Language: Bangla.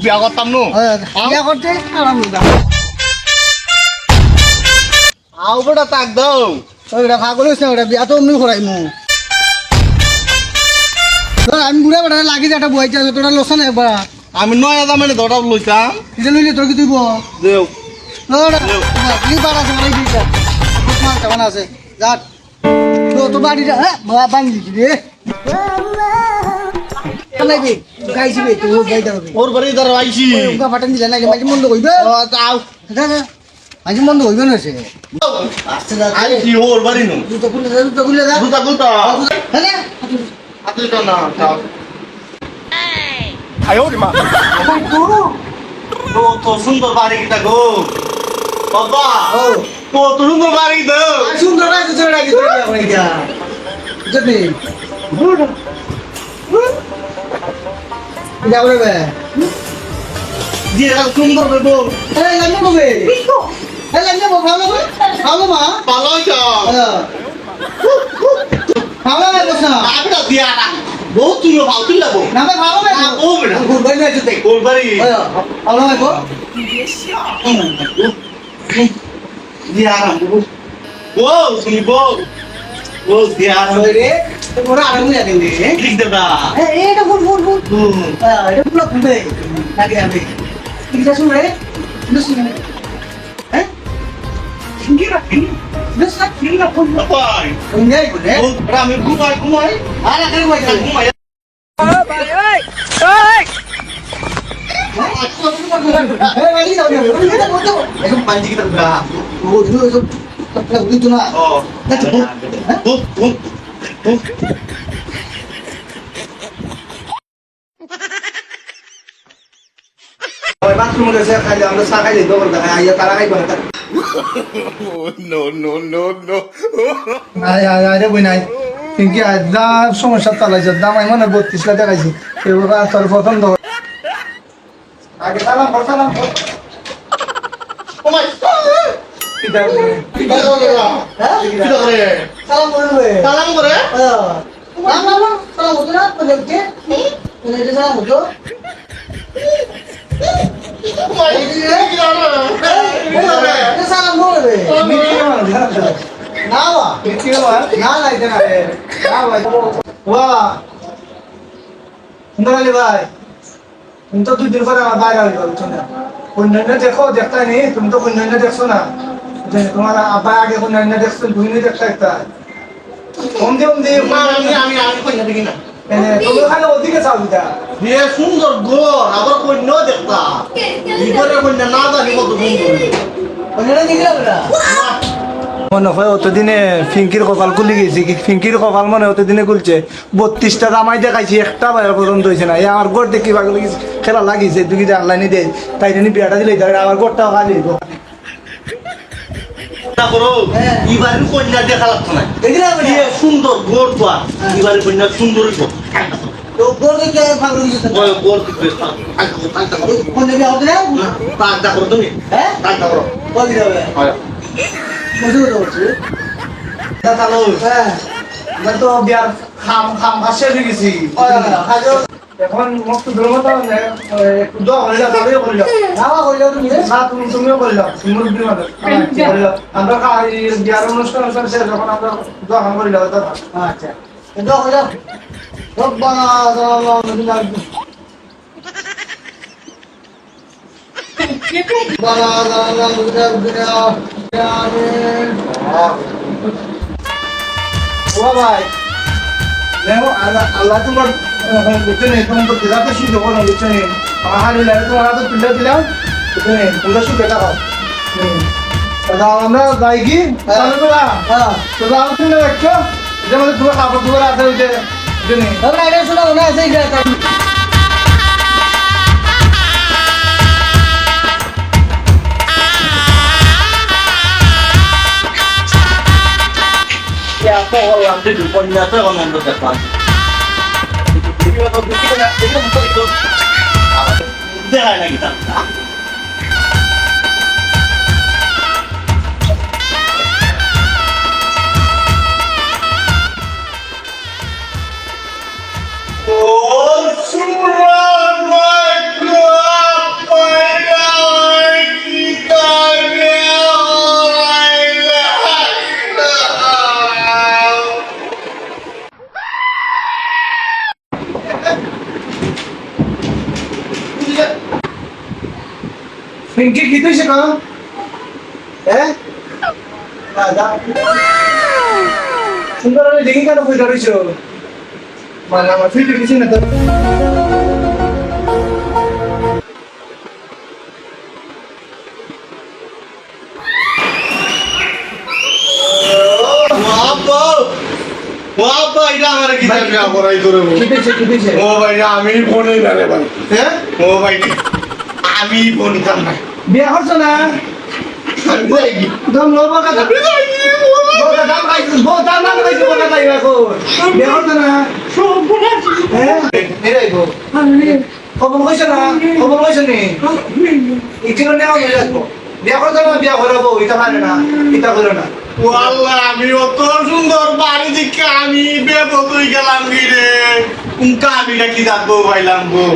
বিয়া করতাম নো বিয়া করতে আরাম দাও আও বড় তাক দাও ওইটা পাগল হইছ না ওটা বিয়া তো অমনি করাইমু আমি বুড়া বেটা লাগি যেটা বইতে আছে তোরা লসন একবার আমি নয় দাম মানে দড়া লইতাম এটা লইলে তোর কি তুইব দেও ওটা কি বাড়া আছে মানে দিটা মাল কেমন আছে যাট তো বাড়িটা হ্যাঁ বাঙি দিছি রে কানাইবি গাইছি বে তুই গাইতে হবে ওর বাড়ি দাঁড়া আইছি উকা ফাটান দিলে না মাঝে মন্দ কইবে আও দাদা মাঝে মন্দ কইবে না সে আস্তে যা আইছি ওর বাড়ি নো দুটো খুলে দা দুটা গুলতা হ্যাঁ আতলিটা না তাও তো সুন্দর বাড়ি কিটা গো বাবা ও তো সুন্দর বাড়ি দাও সুন্দর আছে ছেড়ে কি করে আপনি যা যদি যা বলে বে যে সুন্দর দেবো এই লাইনে ববে এই লাইনে ববে ভালো মা ভালো তো ভালো না বসা আপনা দিয়া না বহুত তুই ভালো তুই লাগো না ভালো না ও বেটা গুরবাই না যেতে ওর বাড়ি ভালো না গো দিয়া না ও শুনি বল ও দিয়া না রে তোরা আরাম না দেন রে ঠিক দেবা এই এটা ফুল এটা পুরো খুবে লাগে আমি ঠিক আছে রে শুন হ্যাঁ সিঙ্গিরা This not clean up on বাই Enjoy ko rin. ওরা আমি ঘুমাই Ala ka rin ঘুমাই এখন পাঞ্জি কিটা গা ও বুক বুক বুক ওই বাথরুমে গেছে খাইলে আমরা চা খাইলে দোকান দেখা আইয়া তারা খাইব না no আয় আয় আরে বই নাই কিন্তু আজ যা সমস্যা চালাইছে দাম আমি মানে 32 লাখ দেখাইছি এবার তোর পছন্দ আগে সালাম ও মাই কিটা কিটা করে সালাম করে সালাম করে সালাম হতো না বলতে এটা সালাম হতো সালাম বলবে না না এটা না রে না ভাই বাহ সুন্দর ভাই তুমি তো 2 দিন পরে আমার বাইরে হয়ে যাবে না অন্যান্য দেখতা নেই তুমি তো অন্যান্য দেখছো না যে তোমার আব্বা আগে অন্যান্য দেখছো তুমি দেখতা একটা কম দিয়ে আমি কইনা দেখি না তুমি খালি ওদিকে চাও দিতা বিয়ে সুন্দর ঘর আবার কইনা দেখতা ইগরে কইনা না জানি কত সুন্দর অন্যান্য দিকে না মনে হয় অতদিনে ফিঙ্কির কপাল খুলে গেছে কি ফিঙ্কির কপাল মনে অতদিনে খুলছে 32টা দামাই দেখাইছি একটা বাইরে পর্যন্ত হয়েছে না এই আমার গোট দেখি পাগল খেলা লাগিয়েছে তুই যদি অনলাইনে দেয় তাই জন্য বিয়াটা দিলে আমার গোটটাও খালি না করো ইবারে কইনা দেখা লাগতো না বিয়ে সুন্দর ঘর তো ইবারে কইনা সুন্দর ঘর তো গোট দেখে পাগল গেছে ওই ঘর দিবে পাঁচটা করো কোন দিকে হবে না পাঁচটা করো তুমি হ্যাঁ পাঁচটা করো বল দিতে হবে হয় বুঝতে পারছি তাহলে হ্যাঁ আমরা তো বিয়ার খাম ভাসে হয়ে গেছি এখন মুক্ত দুর্গত একটু দোয়া করে যাও তবেই করে যাও নামা কইলো তুমি না তুমিও করে যাও মুরব্বী মানে করে যাও আমরা বিয়ার অনুষ্ঠান শেষ যখন আমরা দোয়া করে যাও আচ্ছা তো কইলো রব্বানা সাল্লাল্লাহু আলাইহি ও ভাই দেখো আল্লাহ তোমার বুঝতে নেই তোমার তো দিদাকে শুধু কোনো বুঝতে নেই আমার হারি লাগে তোমার হাতে পিল্লা দিলাম বুঝতে নেই পুরো শুধু এটা খাও আমরা যাই কি তাহলে তো হ্যাঁ তো যাও তুমি দেখছো যেমন তোমার কাপড় দুবার আছে ওই যে বুঝতে নেই তোমরা এটা শোনো না সেই জায়গা ya kok lantai di depannya tuh kalau nonton depan ini waktu itu untuk itu udah lah kita oh surah my god Pinki কি তুই শেখা হ্যাঁ দাদা সুন্দর হলে দেখি কেন বই ধরেছ মানে আমার ফিরে কিছু না তো এটা আমার কি জানি অপরাধ করে কিতেছে ও ভাই আমি ফোনে জানে ভাই হ্যাঁ ও ভাই আমি ফোন দিতাম না বিয়া করছো না আমি যাই দম লোবা কথা বড় দাম খাইছিস বড় দাম না খাইছিস বড় কথা ইয়া কো বিয়া করছো না হ্যাঁ এরাই গো খবর কইছ না খবর কইছ নি ইতিরো নেওয়া হয়ে যাবো বিয়া করছো না বিয়া করাবো এটা পারে না এটা করো না ওয়াল্লাহ আমি অত সুন্দর বাড়ি দিকে আমি বেপতুই গেলাম রে কোন কামিটা কি দাঁত পাইলাম গো